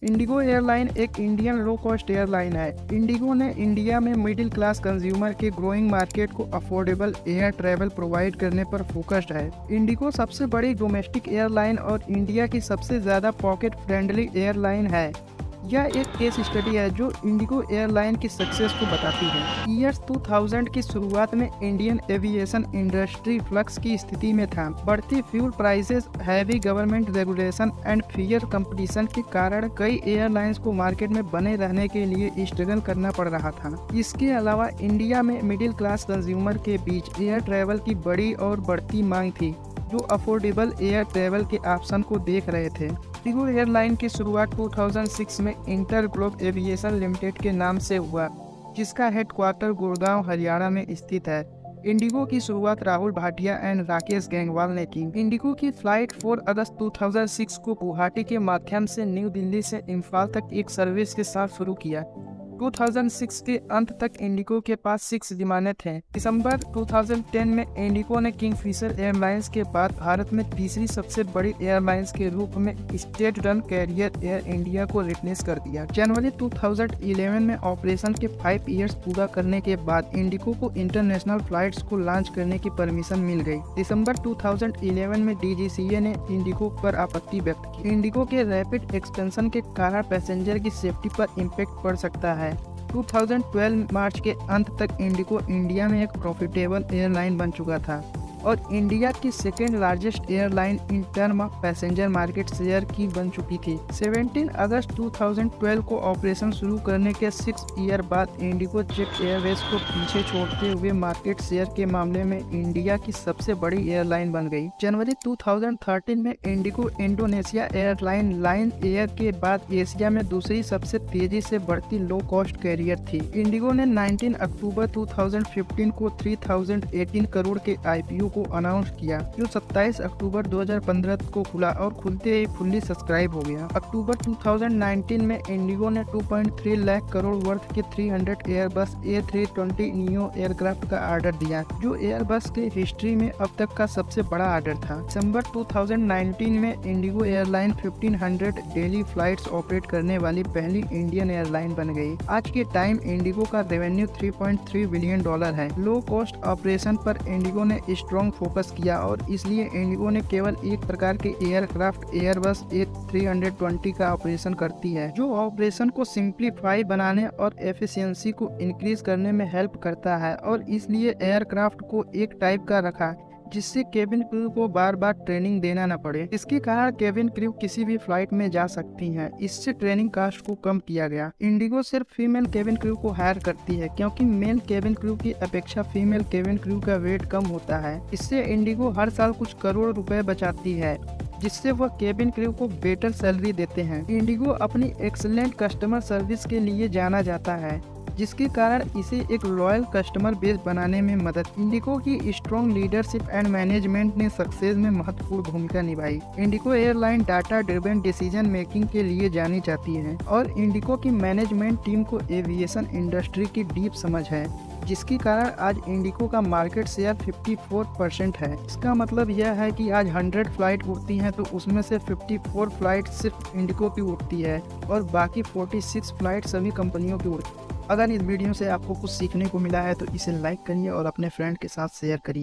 Indigo airline एक Indian low cost airline है। Indigo ने इंडिया में मिडिल क्लास कंज्यूमर के ग्रोइंग मार्केट को अफोर्डेबल एयर ट्रैवल प्रोवाइड करने पर फोकस्ड है। इंडिगो सबसे बड़ी डोमेस्टिक एयरलाइन और इंडिया की सबसे ज़्यादा पॉकेट फ्रेंडली एयरलाइन है। यह एक केस स्टडी है जो इंडिगो एयरलाइन की सक्सेस को बताती है। ईयर 2000 की शुरुआत में इंडियन एविएशन इंडस्ट्री फ्लक्स की स्थिति में था। बढ़ती fuel prices, heavy government regulation and fear competition के कारण कई एयरलाइंस को मार्केट में बने रहने के लिए स्ट्रगल करना पड़ रहा था। इसके अलावा इंडिया में मिडिल क्लास कंज्यूमर के बीच एयर ट्रैवल की बड़ी और बढ़ती मांग थी, जो अफोर्डेबल एयर ट्रैवल के ऑप्शन को देख रहे थे। इंडिगो एयरलाइन की शुरुआत 2006 में इंटर ग्लोब एविएशन लिमिटेड के नाम से हुआ, जिसका हेडक्वार्टर गुड़गांव हरियाणा में स्थित है। इंडिगो की शुरुआत राहुल भाटिया एंड राकेश गैंगवाल ने की। इंडिगो की फ्लाइट 4 अगस्त 2006 को गुवाहाटी के माध्यम से न्यू दिल्ली से इम्फाल तक एक सर्विस के साथ शुरू किया। 2006 के अंत तक इंडिगो के पास 6 विमानें थे। दिसंबर 2010 में इंडिगो ने किंगफिशर एयरलाइंस के बाद भारत में तीसरी सबसे बड़ी एयरलाइंस के रूप में state run carrier Air India को रिप्लेस कर दिया। जनवरी 2011 में ऑपरेशन के 5 इयर्स पूरा करने के बाद इंडिगो को इंटरनेशनल फ्लाइट्स को लॉन्च करने की परमिशन मिल गई। दिसंबर 2011 में DGCA ने इंडिगो पर आपत्ति व्यक्त की। इंडिगो के रैपिड एक्सपेंशन के कारण पैसेंजर की सेफ्टी पर इम्पैक्ट पड़ सकता है। 2012 मार्च के अंत तक इंडिगो इंडिया में एक प्रॉफिटेबल एयरलाइन बन चुका था और इंडिया की second largest airline in term of passenger market share की बन चुकी थी। 17 अगस्त 2012 को ऑपरेशन शुरू करने के 6 ईयर बाद इंडिगो जेट एयरवेज को पीछे छोड़ते हुए मार्केट शेयर के मामले में इंडिया की सबसे बड़ी एयरलाइन बन गई। जनवरी 2013 में Indigo Indonesia airline line air के बाद एशिया में दूसरी सबसे तेजी से बढ़ती लो कॉस्ट कैरियर थी। इंडिगो ने 19 अक्टूबर 2015 को 3018 करोड़ के IPO को अनाउंस किया, जो 27 अक्टूबर 2015 को खुला और खुलते ही फुल्ली सब्सक्राइब हो गया। अक्टूबर 2019 में इंडिगो ने 2.3 लाख करोड़ वर्थ के 300 एयरबस A320 नियो एयरक्राफ्ट का ऑर्डर दिया, जो एयरबस के हिस्ट्री में अब तक का सबसे बड़ा ऑर्डर था। दिसंबर 2019 में Indigo airline 1500 daily flights operate करने वाली पहली इंडियन एयरलाइन बन गई। आज के टाइम इंडिगो का रेवेन्यू $3.3 बिलियन है। लो कॉस्ट ऑपरेशन पर इंडिगो ने स्ट्रॉन्ग फोकस किया और इसलिए इंडिगो ने केवल एक प्रकार के एयरक्राफ्ट एयरबस A320 का ऑपरेशन करती है, जो ऑपरेशन को सिंप्लीफाई बनाने और एफिशिएंसी को इंक्रीज करने में हेल्प करता है और इसलिए एयरक्राफ्ट को एक टाइप का रखा, जिससे केबिन क्रू को बार बार ट्रेनिंग देना न पड़े। इसके कारण केबिन क्रू किसी भी फ्लाइट में जा सकती हैं। इससे ट्रेनिंग कास्ट को कम किया गया। इंडिगो सिर्फ फीमेल केबिन क्रू को हायर करती है, क्योंकि मेल केबिन क्रू की अपेक्षा फीमेल केबिन क्रू का वेट कम होता है। इससे इंडिगो हर साल कुछ करोड़ रुपए बचाती है, जिससे वह केबिन क्रू को बेटर सैलरी देते हैं। इंडिगो अपनी एक्सीलेंट कस्टमर सर्विस के लिए जाना जाता है, जिसके कारण इसे एक लॉयल कस्टमर बेस बनाने में मदद। इंडिगो की स्ट्रॉन्ग लीडरशिप एंड मैनेजमेंट ने सक्सेस में महत्वपूर्ण भूमिका निभाई। Indigo airline data driven decision making के लिए जानी जाती है और इंडिगो की मैनेजमेंट टीम को एविएशन इंडस्ट्री की डीप समझ है, जिसके कारण आज इंडिगो का मार्केट शेयर 54% है। इसका मतलब यह है कि आज 100 फ्लाइट उड़ती हैं तो उसमें से 54 फ्लाइट सिर्फ इंडिगो की उड़ती है और बाकी 46 फ्लाइट सभी कंपनियों की उड़ती है। अगर इस वीडियो से आपको कुछ सीखने को मिला है तो इसे लाइक करिए और अपने फ्रेंड के साथ शेयर करिए।